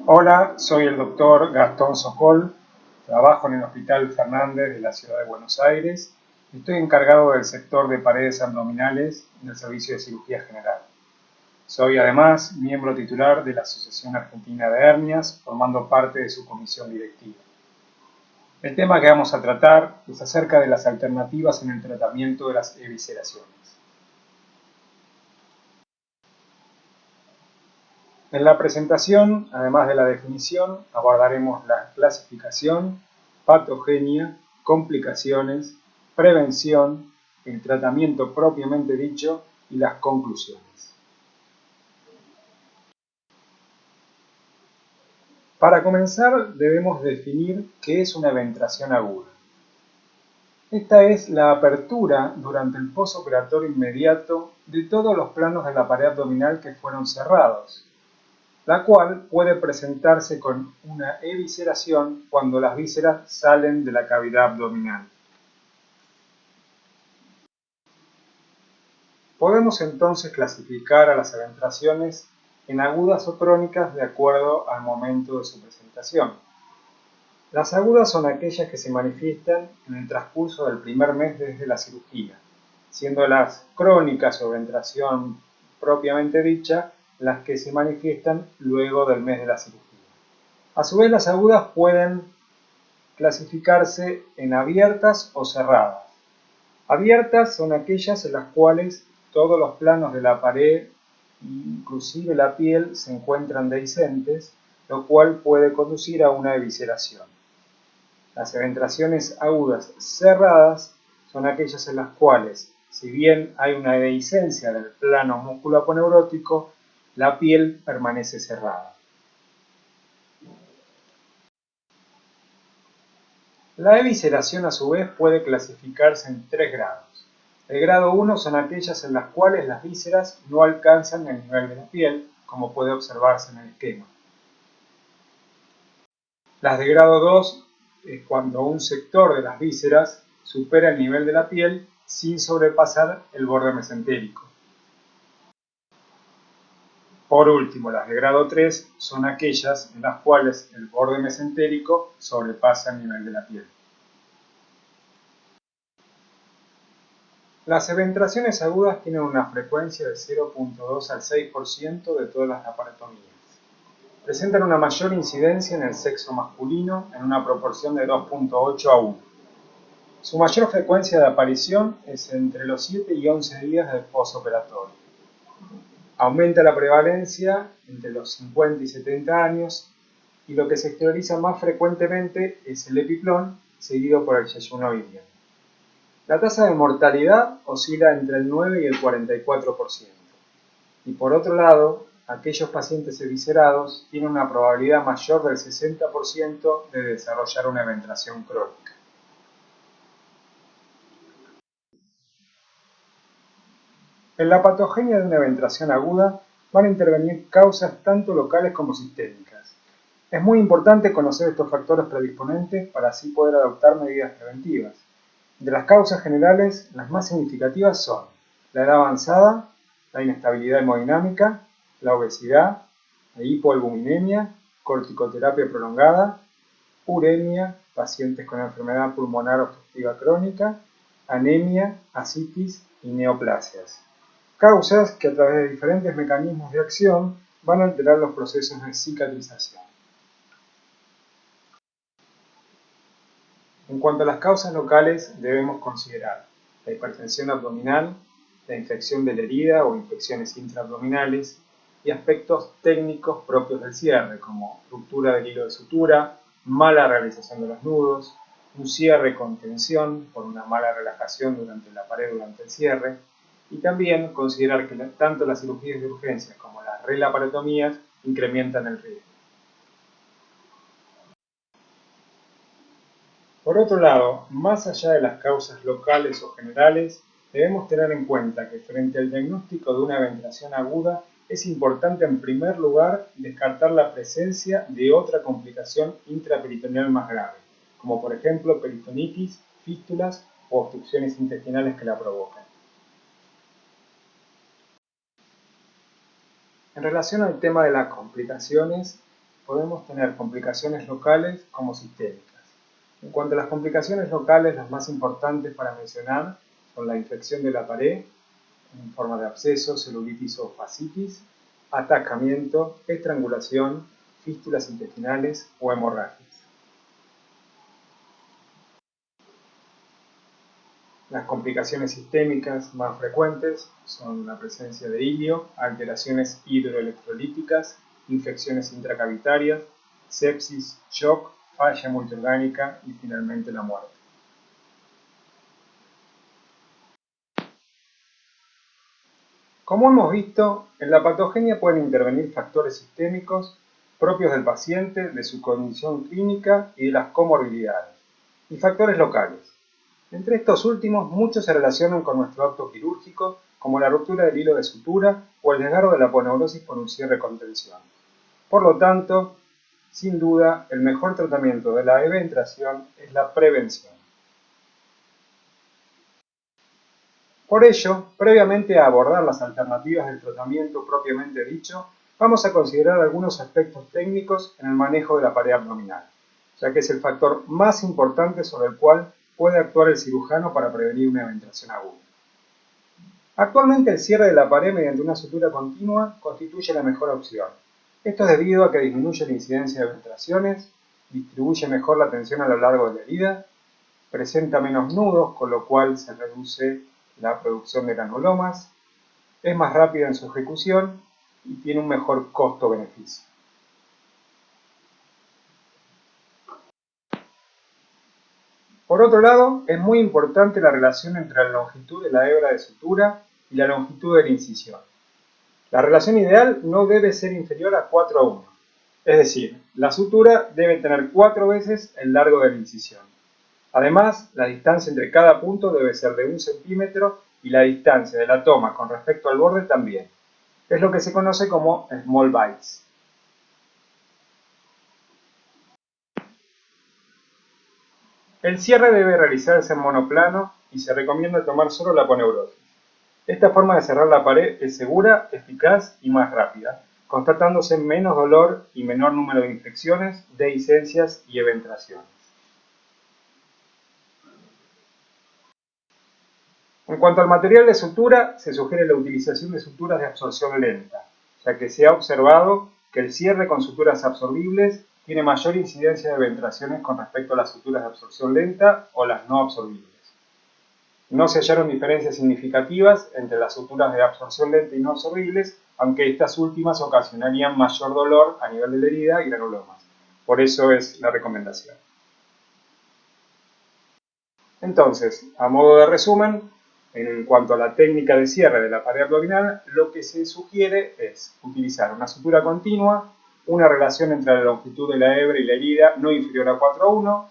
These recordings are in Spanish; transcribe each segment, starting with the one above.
Hola, soy el doctor Gastón Sokol, trabajo en el Hospital Fernández de la Ciudad de Buenos Aires y estoy encargado del sector de paredes abdominales del Servicio de Cirugía General. Soy además miembro titular de la Asociación Argentina de Hernias, formando parte de su comisión directiva. El tema que vamos a tratar es acerca de las alternativas en el tratamiento de las evisceraciones. En la presentación, además de la definición, abordaremos la clasificación, patogenia, complicaciones, prevención, el tratamiento propiamente dicho y las conclusiones. Para comenzar, debemos definir qué es una ventración aguda. Esta es la apertura durante el posoperatorio inmediato de todos los planos de la pared abdominal que fueron cerrados, la cual puede presentarse con una evisceración cuando las vísceras salen de la cavidad abdominal. Podemos entonces clasificar a las ventraciones en agudas o crónicas de acuerdo al momento de su presentación. Las agudas son aquellas que se manifiestan en el transcurso del primer mes desde la cirugía, siendo las crónicas o ventración propiamente dicha las que se manifiestan luego del mes de la cirugía. A su vez, las agudas pueden clasificarse en abiertas o cerradas. Abiertas son aquellas en las cuales todos los planos de la pared, inclusive la piel, se encuentran dehiscentes, lo cual puede conducir a una evisceración. Las ventraciones agudas cerradas son aquellas en las cuales, si bien hay una dehiscencia del plano músculo-aponeurótico, la piel permanece cerrada. La evisceración a su vez puede clasificarse en 3 grados. El grado 1 son aquellas en las cuales las vísceras no alcanzan el nivel de la piel, como puede observarse en el esquema. Las de grado 2 es cuando un sector de las vísceras supera el nivel de la piel sin sobrepasar el borde mesentérico. Por último, las de grado 3 son aquellas en las cuales el borde mesentérico sobrepasa el nivel de la piel. Las ventraciones agudas tienen una frecuencia de 0,2 al 6% de todas las laparotomías. Presentan una mayor incidencia en el sexo masculino en una proporción de 2,8 a 1. Su mayor frecuencia de aparición es entre los 7 y 11 días del posoperatorio. Aumenta la prevalencia entre los 50 y 70 años y lo que se exterioriza más frecuentemente es el epiplón, seguido por el yeyunoidea. La tasa de mortalidad oscila entre el 9 y el 44%. Y por otro lado, aquellos pacientes eviscerados tienen una probabilidad mayor del 60% de desarrollar una ventración crónica. En la patogenia de una ventración aguda van a intervenir causas tanto locales como sistémicas. Es muy importante conocer estos factores predisponentes para así poder adoptar medidas preventivas. De las causas generales, las más significativas son la edad avanzada, la inestabilidad hemodinámica, la obesidad, la hipoalbuminemia, corticoterapia prolongada, uremia, pacientes con enfermedad pulmonar obstructiva crónica, anemia, ascitis y neoplasias. Causas que a través de diferentes mecanismos de acción van a alterar los procesos de cicatrización. En cuanto a las causas locales, debemos considerar la hipertensión abdominal, la infección de la herida o infecciones intraabdominales y aspectos técnicos propios del cierre, como ruptura del hilo de sutura, mala realización de los nudos, un cierre con tensión por una mala relajación durante la pared durante el cierre, y también considerar que tanto las cirugías de urgencia como las relaparotomías incrementan el riesgo. Por otro lado, más allá de las causas locales o generales, debemos tener en cuenta que frente al diagnóstico de una ventración aguda es importante en primer lugar descartar la presencia de otra complicación intraperitoneal más grave, como por ejemplo peritonitis, fístulas o obstrucciones intestinales que la provocan. En relación al tema de las complicaciones, podemos tener complicaciones locales como sistémicas. En cuanto a las complicaciones locales, las más importantes para mencionar son la infección de la pared en forma de absceso, celulitis o fascitis, atascamiento, estrangulación, fístulas intestinales o hemorragias. Las complicaciones sistémicas más frecuentes son la presencia de ilio, alteraciones hidroelectrolíticas, infecciones intracavitarias, sepsis, shock, falla multiorgánica y finalmente la muerte. Como hemos visto, en la patogenia pueden intervenir factores sistémicos propios del paciente, de su condición clínica y de las comorbilidades, y factores locales. Entre estos últimos, muchos se relacionan con nuestro acto quirúrgico, como la ruptura del hilo de sutura o el desgarro de la aponeurosis por un cierre con tensión. Por lo tanto, sin duda, el mejor tratamiento de la eventración es la prevención. Por ello, previamente a abordar las alternativas del tratamiento propiamente dicho, vamos a considerar algunos aspectos técnicos en el manejo de la pared abdominal, ya que es el factor más importante sobre el cual puede actuar el cirujano para prevenir una eventración aguda. Actualmente el cierre de la pared mediante una sutura continua constituye la mejor opción. Esto es debido a que disminuye la incidencia de eventraciones, distribuye mejor la tensión a lo largo de la herida, presenta menos nudos, con lo cual se reduce la producción de granulomas, es más rápida en su ejecución y tiene un mejor costo-beneficio. Por otro lado, es muy importante la relación entre la longitud de la hebra de sutura y la longitud de la incisión. La relación ideal no debe ser inferior a 4:1, es decir, la sutura debe tener 4 veces el largo de la incisión. Además, la distancia entre cada punto debe ser de 1 centímetro y la distancia de la toma con respecto al borde también. Es lo que se conoce como small bites. El cierre debe realizarse en monoplano y se recomienda tomar solo la aponeurosis. Esta forma de cerrar la pared es segura, eficaz y más rápida, constatándose menos dolor y menor número de infecciones, dehiscencias y eventraciones. En cuanto al material de sutura, se sugiere la utilización de suturas de absorción lenta, ya que se ha observado que el cierre con suturas absorbibles tiene mayor incidencia de eventraciones con respecto a las suturas de absorción lenta o las no absorbibles. No se hallaron diferencias significativas entre las suturas de absorción lenta y no absorbibles, aunque estas últimas ocasionarían mayor dolor a nivel de la herida y granulomas. Por eso es la recomendación. Entonces, a modo de resumen, en cuanto a la técnica de cierre de la pared abdominal, lo que se sugiere es utilizar una sutura continua, una relación entre la longitud de la hebra y la herida no inferior a 4:1,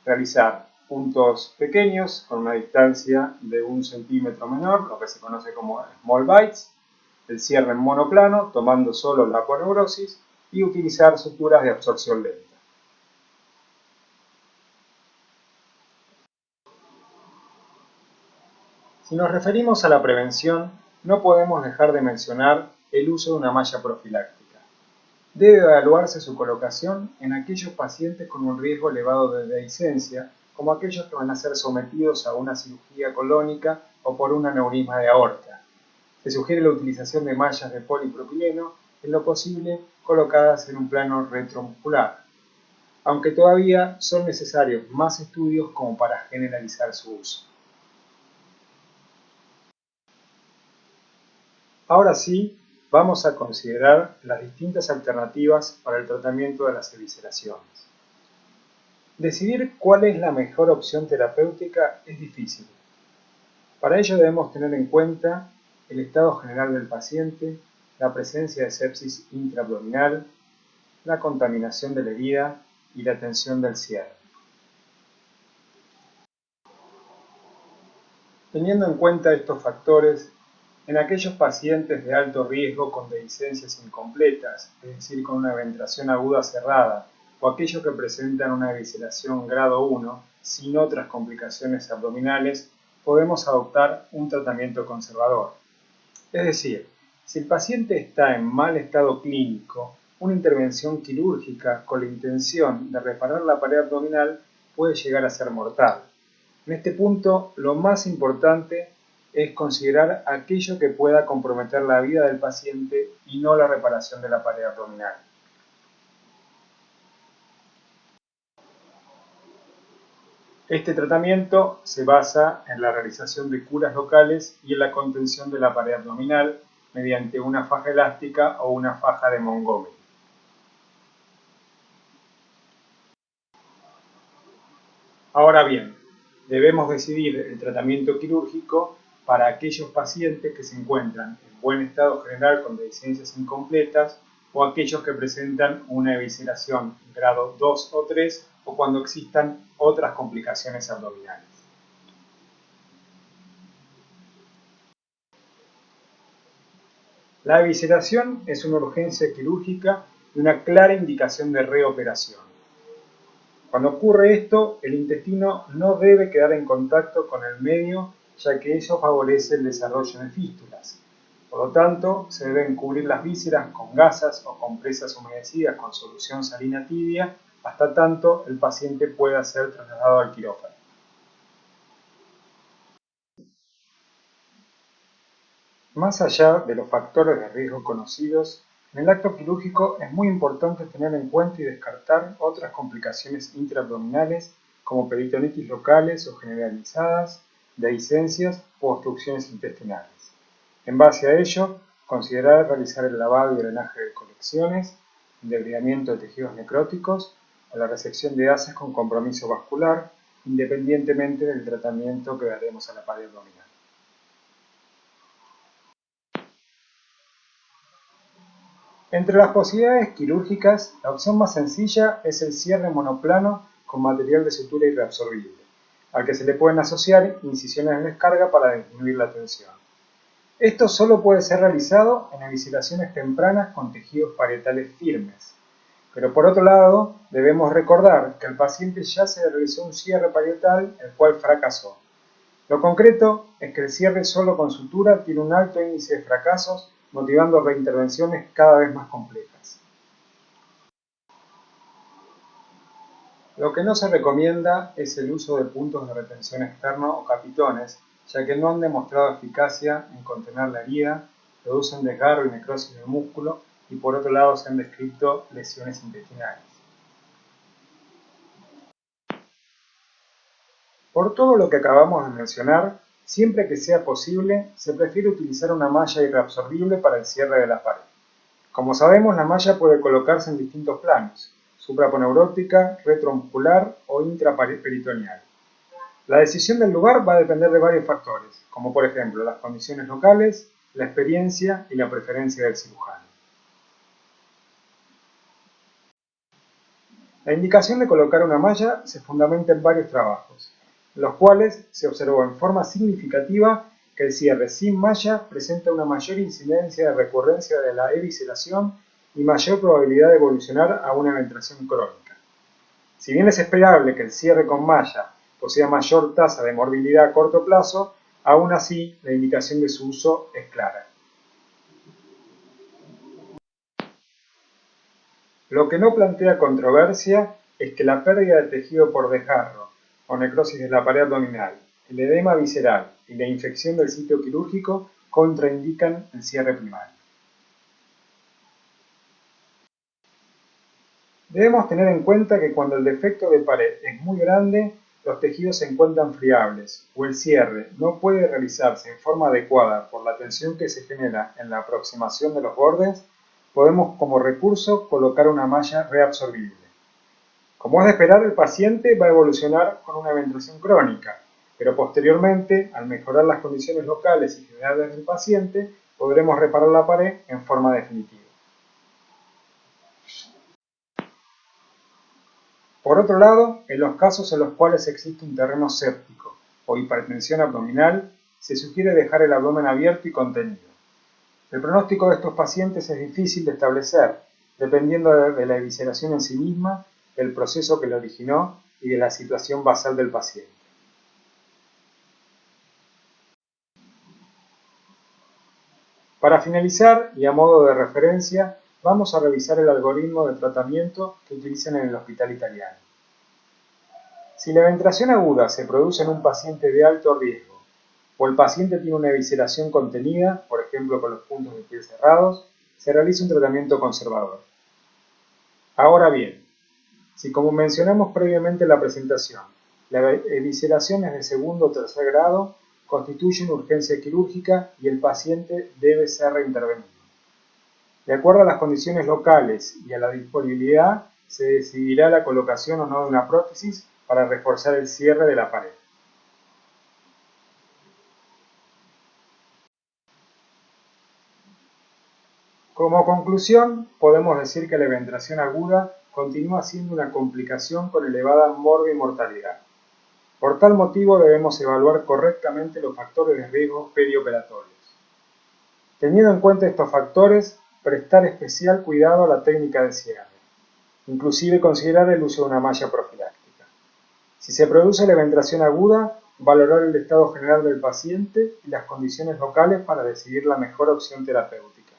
realizar puntos pequeños con una distancia de 1 centímetro menor, lo que se conoce como small bites, el cierre en monoplano, tomando solo la aponeurosis, y utilizar suturas de absorción lenta. Si nos referimos a la prevención, no podemos dejar de mencionar el uso de una malla profiláctica. Debe evaluarse su colocación en aquellos pacientes con un riesgo elevado de dehiscencia, como aquellos que van a ser sometidos a una cirugía colónica o por un aneurisma de aorta. Se sugiere la utilización de mallas de polipropileno, en lo posible colocadas en un plano retromuscular, aunque todavía son necesarios más estudios como para generalizar su uso. Ahora sí, vamos a considerar las distintas alternativas para el tratamiento de las evisceraciones. Decidir cuál es la mejor opción terapéutica es difícil. Para ello debemos tener en cuenta el estado general del paciente, la presencia de sepsis intraabdominal, la contaminación de la herida y la tensión del cierre. Teniendo en cuenta estos factores, en aquellos pacientes de alto riesgo con dehiscencias incompletas, es decir, con una eventración aguda cerrada, o aquellos que presentan una evisceración grado 1 sin otras complicaciones abdominales, podemos adoptar un tratamiento conservador. Es decir, si el paciente está en mal estado clínico una intervención quirúrgica con la intención de reparar la pared abdominal puede llegar a ser mortal. En este punto, lo más importante es considerar aquello que pueda comprometer la vida del paciente y no la reparación de la pared abdominal. Este tratamiento se basa en la realización de curas locales y en la contención de la pared abdominal mediante una faja elástica o una faja de Montgomery. Ahora bien, debemos decidir el tratamiento quirúrgico para aquellos pacientes que se encuentran en buen estado general con deficiencias incompletas o aquellos que presentan una evisceración grado 2 o 3 o cuando existan otras complicaciones abdominales. La evisceración es una urgencia quirúrgica y una clara indicación de reoperación. Cuando ocurre esto, el intestino no debe quedar en contacto con el medio, ya que ello favorece el desarrollo de fístulas. Por lo tanto, se deben cubrir las vísceras con gasas o compresas humedecidas con solución salina tibia hasta tanto el paciente pueda ser trasladado al quirófano. Más allá de los factores de riesgo conocidos, en el acto quirúrgico es muy importante tener en cuenta y descartar otras complicaciones intraabdominales como peritonitis locales o generalizadas, dehiscencias o obstrucciones intestinales. En base a ello, considerar realizar el lavado y drenaje de colecciones, el debridamiento de tejidos necróticos o la resección de haces con compromiso vascular, independientemente del tratamiento que daremos a la pared abdominal. Entre las posibilidades quirúrgicas, la opción más sencilla es el cierre monoplano con material de sutura y reabsorbible, al que se le pueden asociar incisiones en descarga para disminuir la tensión. Esto solo puede ser realizado en evisceraciones tempranas con tejidos parietales firmes. Pero por otro lado, debemos recordar que al paciente ya se le realizó un cierre parietal, el cual fracasó. Lo concreto es que el cierre solo con sutura tiene un alto índice de fracasos, motivando reintervenciones cada vez más complejas. Lo que no se recomienda es el uso de puntos de retención externo o capitones, ya que no han demostrado eficacia en contener la herida, producen desgarro y necrosis del músculo y por otro lado se han descrito lesiones intestinales. Por todo lo que acabamos de mencionar, siempre que sea posible, se prefiere utilizar una malla irreabsorbible para el cierre de la pared. Como sabemos, la malla puede colocarse en distintos planos, supraponeurótica, retromuscular o intraperitoneal. La decisión del lugar va a depender de varios factores, como por ejemplo las condiciones locales, la experiencia y la preferencia del cirujano. La indicación de colocar una malla se fundamenta en varios trabajos, en los cuales se observó en forma significativa que el cierre sin malla presenta una mayor incidencia de recurrencia de la evisceración y mayor probabilidad de evolucionar a una eventuración crónica. Si bien es esperable que el cierre con malla posea mayor tasa de morbilidad a corto plazo, aún así la indicación de su uso es clara. Lo que no plantea controversia es que la pérdida de tejido por desgarro o necrosis de la pared abdominal, el edema visceral y la infección del sitio quirúrgico contraindican el cierre primario. Debemos tener en cuenta que cuando el defecto de pared es muy grande, los tejidos se encuentran friables o el cierre no puede realizarse en forma adecuada por la tensión que se genera en la aproximación de los bordes, podemos como recurso colocar una malla reabsorbible. Como es de esperar, el paciente va a evolucionar con una eventuración crónica, pero posteriormente, al mejorar las condiciones locales y generales del paciente, podremos reparar la pared en forma definitiva. Por otro lado, en los casos en los cuales existe un terreno séptico o hipertensión abdominal, se sugiere dejar el abdomen abierto y contenido. El pronóstico de estos pacientes es difícil de establecer, dependiendo de la evisceración en sí misma, del proceso que lo originó y de la situación basal del paciente. Para finalizar, y a modo de referencia, vamos a revisar el algoritmo de tratamiento que utilizan en el hospital italiano. Si la eventración aguda se produce en un paciente de alto riesgo o el paciente tiene una evisceración contenida, por ejemplo con los puntos de piel cerrados, se realiza un tratamiento conservador. Ahora bien, si como mencionamos previamente en la presentación, la evisceración es de segundo o tercer grado, constituye una urgencia quirúrgica y el paciente debe ser reintervenido. De acuerdo a las condiciones locales y a la disponibilidad, se decidirá la colocación o no de una prótesis para reforzar el cierre de la pared. Como conclusión, podemos decir que la eventración aguda continúa siendo una complicación con elevada morbimortalidad. Por tal motivo debemos evaluar correctamente los factores de riesgo perioperatorios. Teniendo en cuenta estos factores, prestar especial cuidado a la técnica de cierre, inclusive considerar el uso de una malla profiláctica. Si se produce la eventración aguda, valorar el estado general del paciente y las condiciones locales para decidir la mejor opción terapéutica.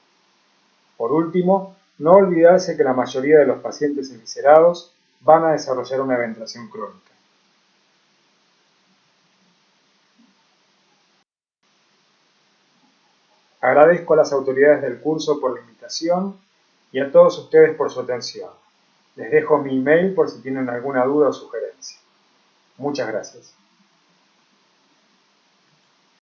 Por último, no olvidarse que la mayoría de los pacientes eviscerados van a desarrollar una eventración crónica. Agradezco a las autoridades del curso por la invitación y a todos ustedes por su atención. Les dejo mi email por si tienen alguna duda o sugerencia. Muchas gracias.